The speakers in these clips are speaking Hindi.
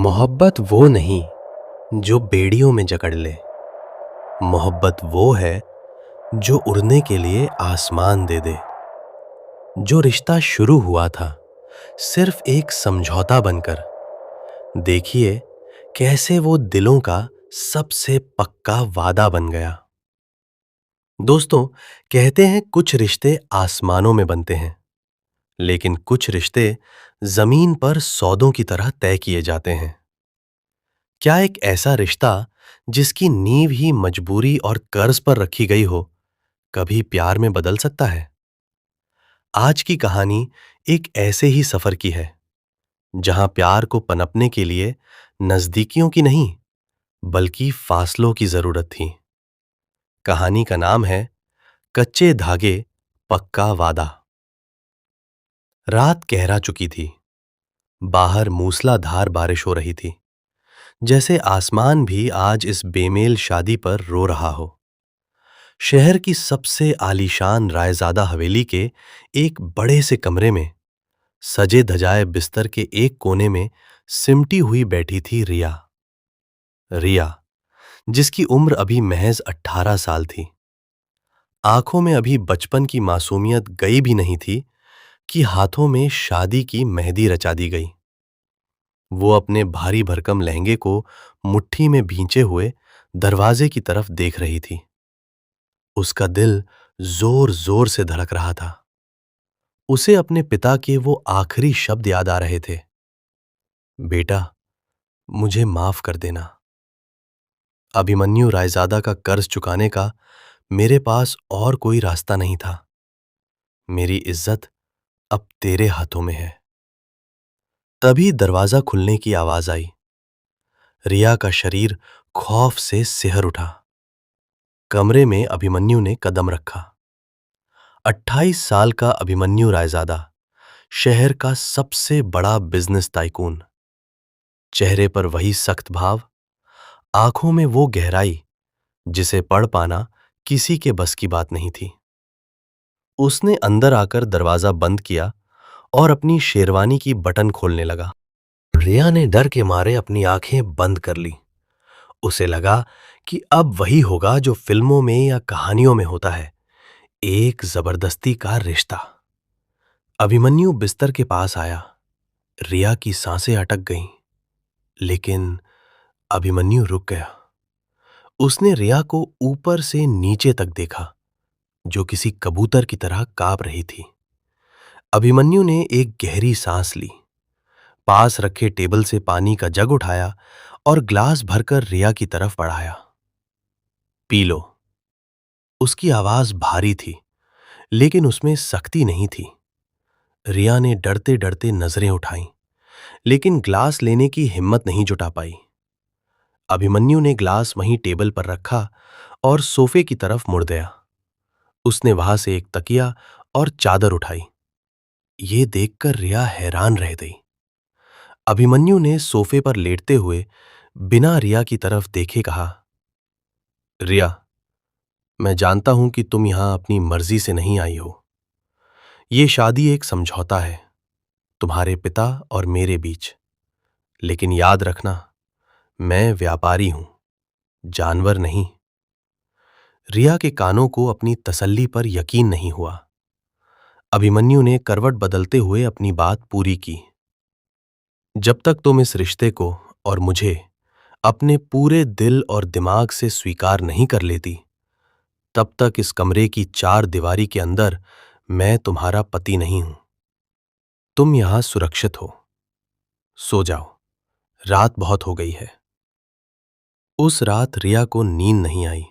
मोहब्बत वो नहीं जो बेड़ियों में जकड़ ले। मोहब्बत वो है जो उड़ने के लिए आसमान दे दे। जो रिश्ता शुरू हुआ था सिर्फ एक समझौता बनकर, देखिए कैसे वो दिलों का सबसे पक्का वादा बन गया। दोस्तों, कहते हैं कुछ रिश्ते आसमानों में बनते हैं, लेकिन कुछ रिश्ते जमीन पर सौदों की तरह तय किए जाते हैं। क्या एक ऐसा रिश्ता जिसकी नींव ही मजबूरी और कर्ज पर रखी गई हो, कभी प्यार में बदल सकता है? आज की कहानी एक ऐसे ही सफर की है, जहां प्यार को पनपने के लिए नजदीकियों की नहीं, बल्कि फासलों की जरूरत थी। कहानी का नाम है कच्चे धागे पक्का वादा। रात गहरा चुकी थी। बाहर मूसलाधार बारिश हो रही थी, जैसे आसमान भी आज इस बेमेल शादी पर रो रहा हो। शहर की सबसे आलीशान रायजादा हवेली के एक बड़े से कमरे में, सजे धजाए बिस्तर के एक कोने में सिमटी हुई बैठी थी रिया। रिया, जिसकी उम्र अभी महज 18 साल थी। आंखों में अभी बचपन की मासूमियत गई भी नहीं थी कि हाथों में शादी की मेहंदी रचा दी गई। वो अपने भारी भरकम लहंगे को मुट्ठी में भींचे हुए दरवाजे की तरफ देख रही थी। उसका दिल जोर जोर से धड़क रहा था। उसे अपने पिता के वो आखिरी शब्द याद आ रहे थे, बेटा, मुझे माफ कर देना। अभिमन्यु रायजादा का कर्ज चुकाने का मेरे पास और कोई रास्ता नहीं था। मेरी इज्जत अब तेरे हाथों में है। तभी दरवाजा खुलने की आवाज आई। रिया का शरीर खौफ से सिहर उठा। कमरे में अभिमन्यु ने कदम रखा। 28 साल का अभिमन्यु रायजादा, शहर का सबसे बड़ा बिजनेस टाइकून। चेहरे पर वही सख्त भाव, आंखों में वो गहराई जिसे पढ़ पाना किसी के बस की बात नहीं थी। उसने अंदर आकर दरवाजा बंद किया और अपनी शेरवानी की बटन खोलने लगा। रिया ने डर के मारे अपनी आंखें बंद कर ली। उसे लगा कि अब वही होगा जो फिल्मों में या कहानियों में होता है, एक जबरदस्ती का रिश्ता। अभिमन्यु बिस्तर के पास आया। रिया की सांसें अटक गईं, लेकिन अभिमन्यु रुक गया। उसने रिया को ऊपर से नीचे तक देखा, जो किसी कबूतर की तरह कांप रही थी। अभिमन्यु ने एक गहरी सांस ली, पास रखे टेबल से पानी का जग उठाया और ग्लास भरकर रिया की तरफ बढ़ाया। P low. उसकी आवाज भारी थी, लेकिन उसमें सख्ती नहीं थी। रिया ने डरते डरते नजरें उठाईं, लेकिन ग्लास लेने की हिम्मत नहीं जुटा पाई। अभिमन्यु ने ग्लास वहीं टेबल पर रखा और सोफे की तरफ मुड़ गया। उसने वहां से एक तकिया और चादर उठाई। ये देखकर रिया हैरान रह गई। अभिमन्यु ने सोफे पर लेटते हुए बिना रिया की तरफ देखे कहा, रिया, मैं जानता हूं कि तुम यहां अपनी मर्जी से नहीं आई हो। ये शादी एक समझौता है, तुम्हारे पिता और मेरे बीच। लेकिन याद रखना, मैं व्यापारी हूं, जानवर नहीं। रिया के कानों को अपनी तसल्ली पर यकीन नहीं हुआ। अभिमन्यु ने करवट बदलते हुए अपनी बात पूरी की। जब तक तुम इस रिश्ते को और मुझे अपने पूरे दिल और दिमाग से स्वीकार नहीं कर लेती, तब तक इस कमरे की चार दीवारी के अंदर मैं तुम्हारा पति नहीं हूं। तुम यहां सुरक्षित हो। सो जाओ, रात बहुत हो गई है। उस रात रिया को नींद नहीं आई,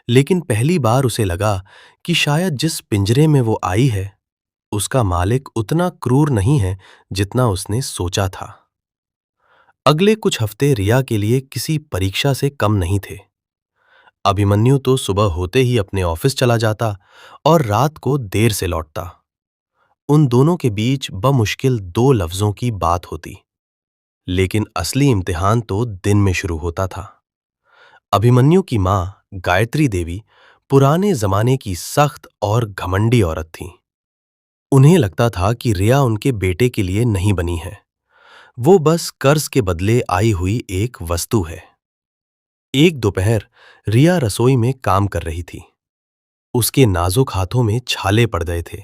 लेकिन पहली बार उसे लगा कि शायद जिस पिंजरे में वो आई है, उसका मालिक उतना क्रूर नहीं है जितना उसने सोचा था। अगले कुछ हफ्ते रिया के लिए किसी परीक्षा से कम नहीं थे। अभिमन्यु तो सुबह होते ही अपने ऑफिस चला जाता और रात को देर से लौटता। उन दोनों के बीच बमुश्किल 2 लफ्जों की बात होती, लेकिन असली इम्तिहान तो दिन में शुरू होता था। अभिमन्यु की मां गायत्री देवी पुराने जमाने की सख्त और घमंडी औरत थी। उन्हें लगता था कि रिया उनके बेटे के लिए नहीं बनी है। वो बस कर्ज के बदले आई हुई एक वस्तु है। एक दोपहर रिया रसोई में काम कर रही थी। उसके नाजुक हाथों में छाले पड़ गए थे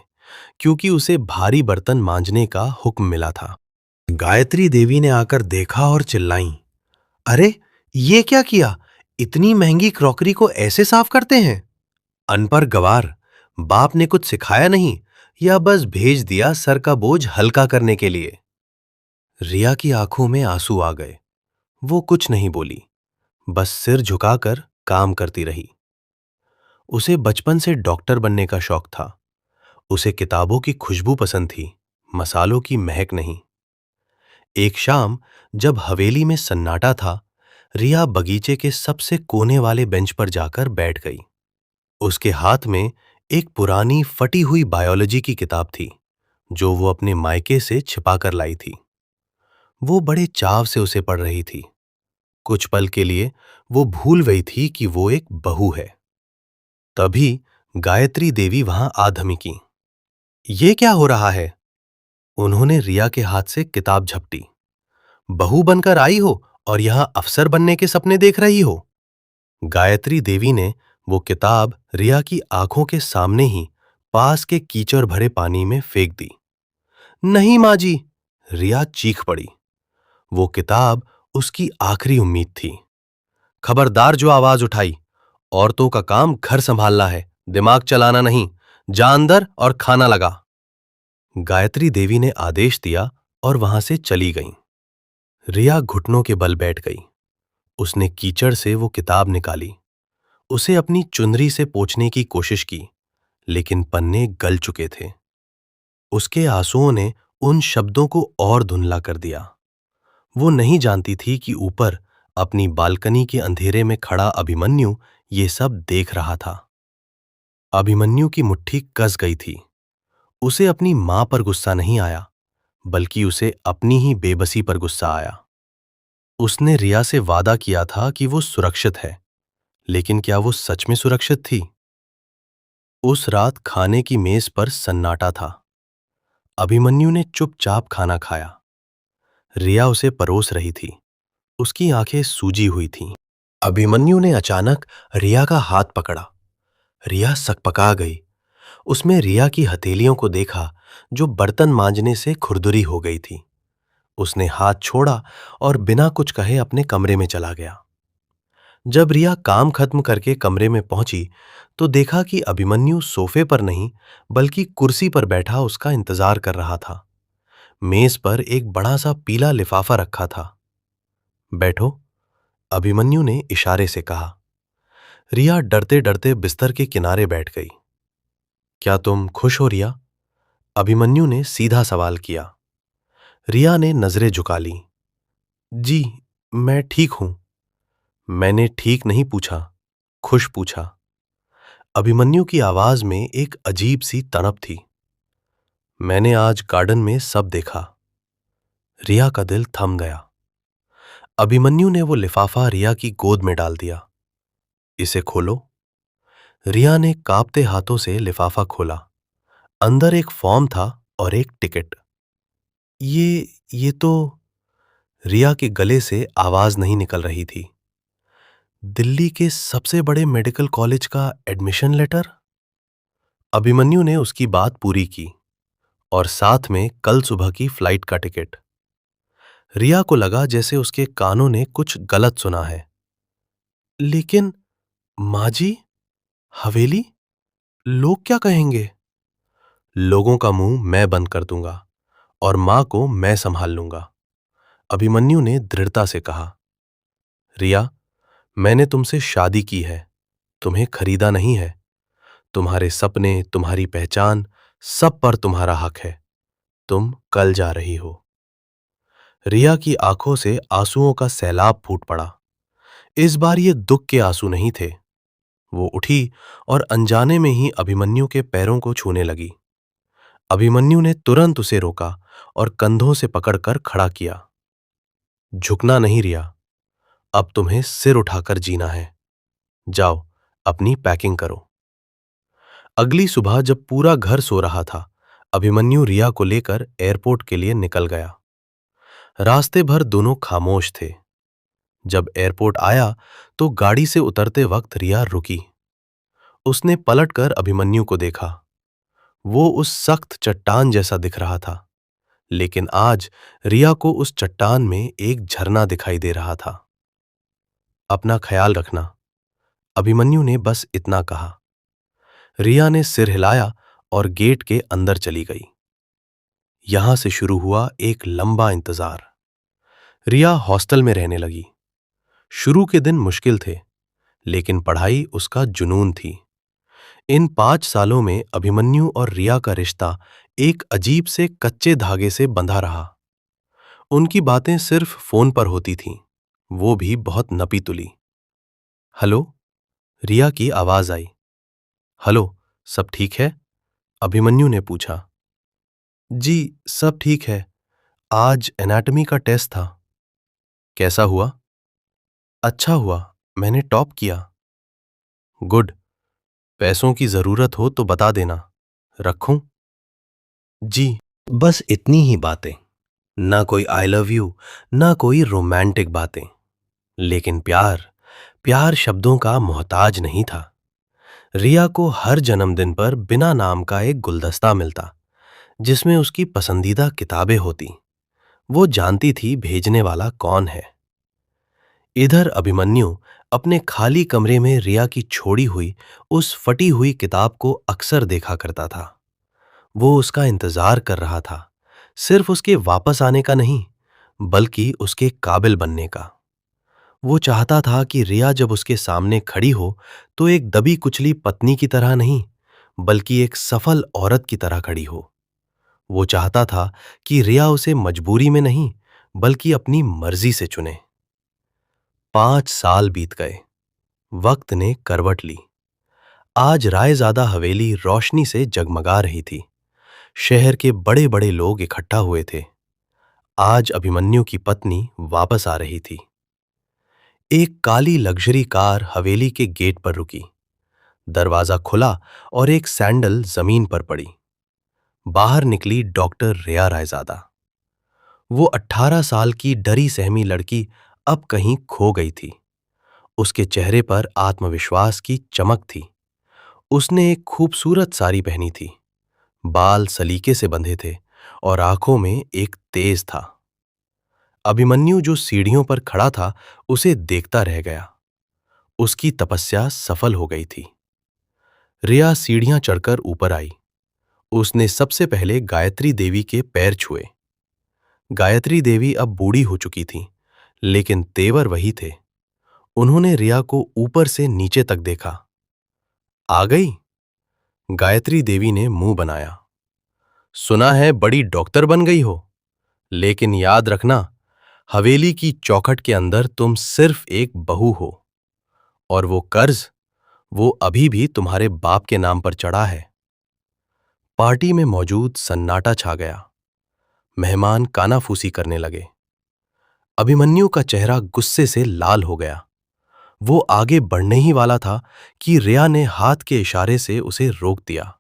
क्योंकि उसे भारी बर्तन मांजने का हुक्म मिला था। गायत्री देवी ने आकर देखा और चिल्लाईं, अरे ये क्या किया? इतनी महंगी क्रॉकरी को ऐसे साफ करते हैं? अनपढ़ गवार, बाप ने कुछ सिखाया नहीं या बस भेज दिया सर का बोझ हल्का करने के लिए? रिया की आंखों में आंसू आ गए। वो कुछ नहीं बोली, बस सिर झुकाकर काम करती रही। उसे बचपन से डॉक्टर बनने का शौक था। उसे किताबों की खुशबू पसंद थी, मसालों की महक नहीं। एक शाम जब हवेली में सन्नाटा था, रिया बगीचे के सबसे कोने वाले बेंच पर जाकर बैठ गई। उसके हाथ में एक पुरानी फटी हुई बायोलॉजी की किताब थी जो वो अपने मायके से छिपा कर लाई थी। वो बड़े चाव से उसे पढ़ रही थी। कुछ पल के लिए वो भूल गई थी कि वो एक बहू है। तभी गायत्री देवी वहां आ धमकी। ये क्या हो रहा है? उन्होंने रिया के हाथ से किताब झपटी। बहू बनकर आई हो और यहां अफसर बनने के सपने देख रही हो? गायत्री देवी ने वो किताब रिया की आंखों के सामने ही पास के कीचड़ भरे पानी में फेंक दी। नहीं माँ जी! रिया चीख पड़ी। वो किताब उसकी आखिरी उम्मीद थी। खबरदार जो आवाज उठाई! औरतों का काम घर संभालना है, दिमाग चलाना नहीं। जा अंदर और खाना लगा। गायत्री देवी ने आदेश दिया और वहां से चली गईं। रिया घुटनों के बल बैठ गई। उसने कीचड़ से वो किताब निकाली। उसे अपनी चुनरी से पोंछने की कोशिश की, लेकिन पन्ने गल चुके थे। उसके आंसुओं ने उन शब्दों को और धुंधला कर दिया। वो नहीं जानती थी कि ऊपर अपनी बालकनी के अंधेरे में खड़ा अभिमन्यु ये सब देख रहा था। अभिमन्यु की मुट्ठी कस गई थी। उसे अपनी मां पर गुस्सा नहीं आया, बल्कि उसे अपनी ही बेबसी पर गुस्सा आया। उसने रिया से वादा किया था कि वो सुरक्षित है, लेकिन क्या वो सच में सुरक्षित थी? उस रात खाने की मेज पर सन्नाटा था। अभिमन्यु ने चुपचाप खाना खाया। रिया उसे परोस रही थी। उसकी आंखें सूजी हुई थीं। अभिमन्यु ने अचानक रिया का हाथ पकड़ा। रिया सकपका गई। उसमें रिया की हथेलियों को देखा जो बर्तन मांजने से खुरदुरी हो गई थी। उसने हाथ छोड़ा और बिना कुछ कहे अपने कमरे में चला गया। जब रिया काम खत्म करके कमरे में पहुंची तो देखा कि अभिमन्यु सोफे पर नहीं बल्कि कुर्सी पर बैठा उसका इंतजार कर रहा था। मेज पर एक बड़ा सा पीला लिफाफा रखा था। बैठो, अभिमन्यु ने इशारे से कहा। रिया डरते डरते बिस्तर के किनारे बैठ गई। क्या तुम खुश हो रिया? अभिमन्यु ने सीधा सवाल किया। रिया ने नजरें झुका ली। जी, मैं ठीक हूं। मैंने ठीक नहीं पूछा, खुश पूछा। अभिमन्यु की आवाज में एक अजीब सी तड़प थी। मैंने आज गार्डन में सब देखा। रिया का दिल थम गया। अभिमन्यु ने वो लिफाफा रिया की गोद में डाल दिया। इसे खोलो। रिया ने कांपते हाथों से लिफाफा खोला। अंदर एक फॉर्म था और एक टिकट। ये तो... रिया के गले से आवाज नहीं निकल रही थी। दिल्ली के सबसे बड़े मेडिकल कॉलेज का एडमिशन लेटर? अभिमन्यु ने उसकी बात पूरी की और साथ में कल सुबह की फ्लाइट का टिकट। रिया को लगा जैसे उसके कानों ने कुछ गलत सुना है। लेकिन माँ जी, हवेली, लोग क्या कहेंगे? लोगों का मुंह मैं बंद कर दूंगा और मां को मैं संभाल लूंगा, अभिमन्यु ने दृढ़ता से कहा। रिया, मैंने तुमसे शादी की है, तुम्हें खरीदा नहीं है। तुम्हारे सपने, तुम्हारी पहचान, सब पर तुम्हारा हक है। तुम कल जा रही हो। रिया की आंखों से आंसुओं का सैलाब फूट पड़ा। इस बार ये दुख के आंसू नहीं थे। वो उठी और अनजाने में ही अभिमन्यु के पैरों को छूने लगी। अभिमन्यु ने तुरंत उसे रोका और कंधों से पकड़कर खड़ा किया। झुकना नहीं रिया, अब तुम्हें सिर उठाकर जीना है। जाओ, अपनी पैकिंग करो। अगली सुबह जब पूरा घर सो रहा था, अभिमन्यु रिया को लेकर एयरपोर्ट के लिए निकल गया। रास्ते भर दोनों खामोश थे। जब एयरपोर्ट आया तो गाड़ी से उतरते वक्त रिया रुकी। उसने पलटकर अभिमन्यु को देखा। वो उस सख्त चट्टान जैसा दिख रहा था, लेकिन आज रिया को उस चट्टान में एक झरना दिखाई दे रहा था। अपना ख्याल रखना, अभिमन्यु ने बस इतना कहा। रिया ने सिर हिलाया और गेट के अंदर चली गई। यहां से शुरू हुआ एक लंबा इंतजार। रिया हॉस्टल में रहने लगी। शुरू के दिन मुश्किल थे, लेकिन पढ़ाई उसका जुनून थी। इन 5 सालों में अभिमन्यु और रिया का रिश्ता एक अजीब से कच्चे धागे से बंधा रहा। उनकी बातें सिर्फ फोन पर होती थीं, वो भी बहुत नपी तुली। हेलो, रिया की आवाज आई। हेलो, सब ठीक है? अभिमन्यु ने पूछा। जी, सब ठीक है। आज एनाटॉमी का टेस्ट था। कैसा हुआ? अच्छा हुआ, मैंने टॉप किया। गुड। पैसों की जरूरत हो तो बता देना, रखूं? जी, बस इतनी ही बातें। ना कोई आई लव यू, ना कोई रोमांटिक बातें। लेकिन प्यार, प्यार शब्दों का मोहताज नहीं था। रिया को हर जन्मदिन पर बिना नाम का एक गुलदस्ता मिलता, जिसमें उसकी पसंदीदा किताबें होती। वो जानती थी भेजने वाला कौन है। इधर अभिमन्यु अपने खाली कमरे में रिया की छोड़ी हुई उस फटी हुई किताब को अक्सर देखा करता था। वो उसका इंतजार कर रहा था, सिर्फ उसके वापस आने का नहीं, बल्कि उसके काबिल बनने का। वो चाहता था कि रिया जब उसके सामने खड़ी हो तो एक दबी कुचली पत्नी की तरह नहीं, बल्कि एक सफल औरत की तरह खड़ी हो। वो चाहता था कि रिया उसे मजबूरी में नहीं, बल्कि अपनी मर्जी से चुने। 5 साल बीत गए। वक्त ने करवट ली। आज रायजादा हवेली रोशनी से जगमगा रही थी। शहर के बड़े बड़े लोग इकट्ठा हुए थे। आज अभिमन्यु की पत्नी वापस आ रही थी। एक काली लग्जरी कार हवेली के गेट पर रुकी। दरवाजा खुला और एक सैंडल जमीन पर पड़ी। बाहर निकली डॉक्टर रिया रायजादा। वो 18 साल की डरी सहमी लड़की अब कहीं खो गई थी। उसके चेहरे पर आत्मविश्वास की चमक थी। उसने एक खूबसूरत साड़ी पहनी थी। बाल सलीके से बंधे थे और आंखों में एक तेज था। अभिमन्यु जो सीढ़ियों पर खड़ा था, उसे देखता रह गया। उसकी तपस्या सफल हो गई थी। रिया सीढ़ियां चढ़कर ऊपर आई। उसने सबसे पहले गायत्री देवी के पैर छुए। गायत्री देवी अब बूढ़ी हो चुकी थीं, लेकिन तेवर वही थे। उन्होंने रिया को ऊपर से नीचे तक देखा। आ गई? गायत्री देवी ने मुंह बनाया। सुना है बड़ी डॉक्टर बन गई हो, लेकिन याद रखना, हवेली की चौखट के अंदर तुम सिर्फ एक बहू हो, और वो कर्ज, वो अभी भी तुम्हारे बाप के नाम पर चढ़ा है। पार्टी में मौजूद सन्नाटा छा गया। मेहमान कानाफूसी करने लगे। अभिमन्यु का चेहरा गुस्से से लाल हो गया। वो आगे बढ़ने ही वाला था कि रिया ने हाथ के इशारे से उसे रोक दिया।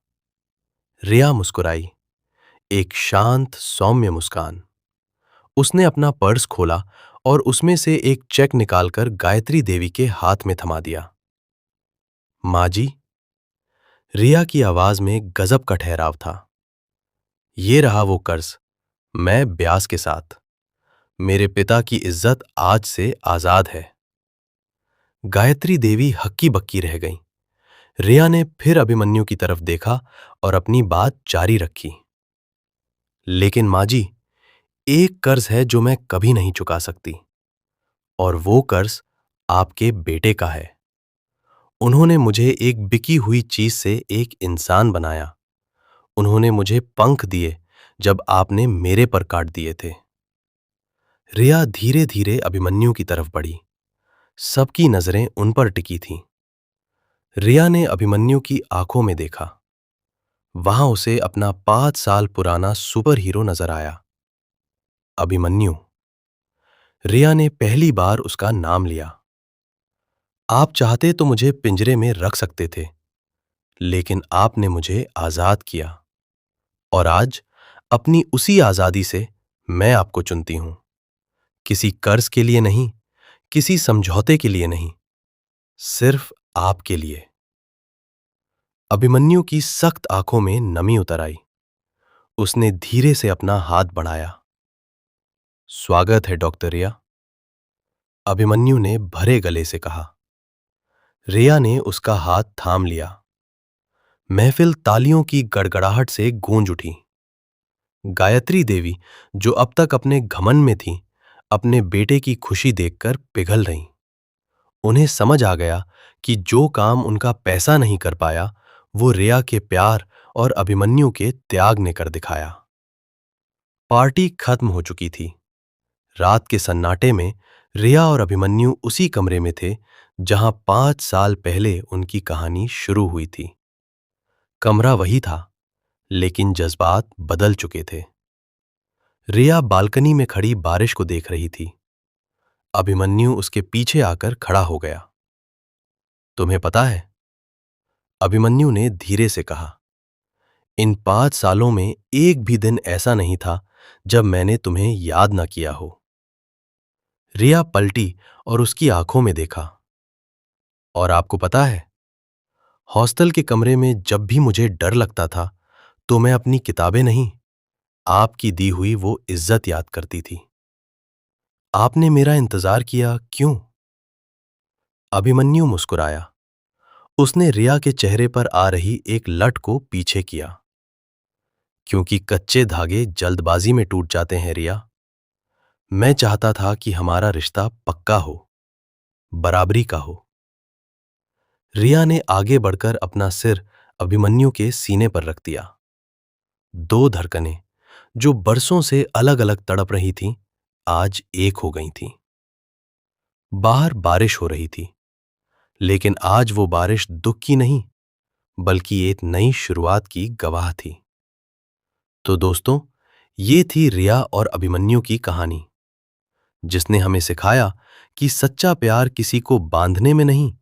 रिया मुस्कुराई, एक शांत सौम्य मुस्कान। उसने अपना पर्स खोला और उसमें से एक चेक निकालकर गायत्री देवी के हाथ में थमा दिया। माँ जी, रिया की आवाज में गजब का ठहराव था। ये रहा वो कर्ज, मैं ब्याज के साथ। मेरे पिता की इज्जत आज से आजाद है। गायत्री देवी हक्की बक्की रह गईं। रिया ने फिर अभिमन्यु की तरफ देखा और अपनी बात जारी रखी। लेकिन माँ जी, एक कर्ज है जो मैं कभी नहीं चुका सकती, और वो कर्ज आपके बेटे का है। उन्होंने मुझे एक बिकी हुई चीज से एक इंसान बनाया। उन्होंने मुझे पंख दिए जब आपने मेरे पर काट दिए थे। रिया धीरे धीरे अभिमन्यु की तरफ बढ़ी। सबकी नजरें उन पर टिकी थीं। रिया ने अभिमन्यु की आंखों में देखा। वहां उसे अपना 5 साल पुराना सुपर हीरो नजर आया। अभिमन्यु। रिया ने पहली बार उसका नाम लिया। आप चाहते तो मुझे पिंजरे में रख सकते थे, लेकिन आपने मुझे आजाद किया, और आज अपनी उसी आजादी से मैं आपको चुनती हूं। किसी कर्ज के लिए नहीं, किसी समझौते के लिए नहीं, सिर्फ आपके लिए। अभिमन्यु की सख्त आंखों में नमी उतर आई। उसने धीरे से अपना हाथ बढ़ाया। स्वागत है डॉक्टर रिया, अभिमन्यु ने भरे गले से कहा। रिया ने उसका हाथ थाम लिया। महफिल तालियों की गड़गड़ाहट से गूंज उठी। गायत्री देवी, जो अब तक अपने घमंड में थीं, अपने बेटे की खुशी देखकर पिघल रहीं। उन्हें समझ आ गया कि जो काम उनका पैसा नहीं कर पाया, वो रिया के प्यार और अभिमन्यु के त्याग ने कर दिखाया। पार्टी खत्म हो चुकी थी। रात के सन्नाटे में रिया और अभिमन्यु उसी कमरे में थे जहां 5 साल पहले उनकी कहानी शुरू हुई थी। कमरा वही था, लेकिन जज्बात बदल चुके थे। रिया बालकनी में खड़ी बारिश को देख रही थी। अभिमन्यु उसके पीछे आकर खड़ा हो गया। तुम्हें पता है, अभिमन्यु ने धीरे से कहा, इन 5 सालों में एक भी दिन ऐसा नहीं था जब मैंने तुम्हें याद न किया हो। रिया पलटी और उसकी आंखों में देखा। और आपको पता है, हॉस्टल के कमरे में जब भी मुझे डर लगता था, तो मैं अपनी किताबें नहीं, आपकी दी हुई वो इज्जत याद करती थी। आपने मेरा इंतजार किया, क्यों? अभिमन्यु मुस्कुराया। उसने रिया के चेहरे पर आ रही एक लट को पीछे किया। क्योंकि कच्चे धागे जल्दबाजी में टूट जाते हैं रिया। मैं चाहता था कि हमारा रिश्ता पक्का हो, बराबरी का हो। रिया ने आगे बढ़कर अपना सिर अभिमन्यु के सीने पर रख दिया। दो धड़कनें, जो बरसों से अलग अलग तड़प रही थीं, आज एक हो गई थीं। बाहर बारिश हो रही थी, लेकिन आज वो बारिश दुख की नहीं, बल्कि एक नई शुरुआत की गवाह थी। तो दोस्तों, ये थी रिया और अभिमन्यु की कहानी, जिसने हमें सिखाया कि सच्चा प्यार किसी को बांधने में नहीं,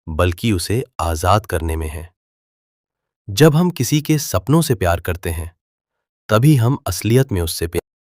बल्कि उसे आजाद करने में है। जब हम किसी के सपनों से प्यार करते हैं, तभी हम असलियत में उससे प्यार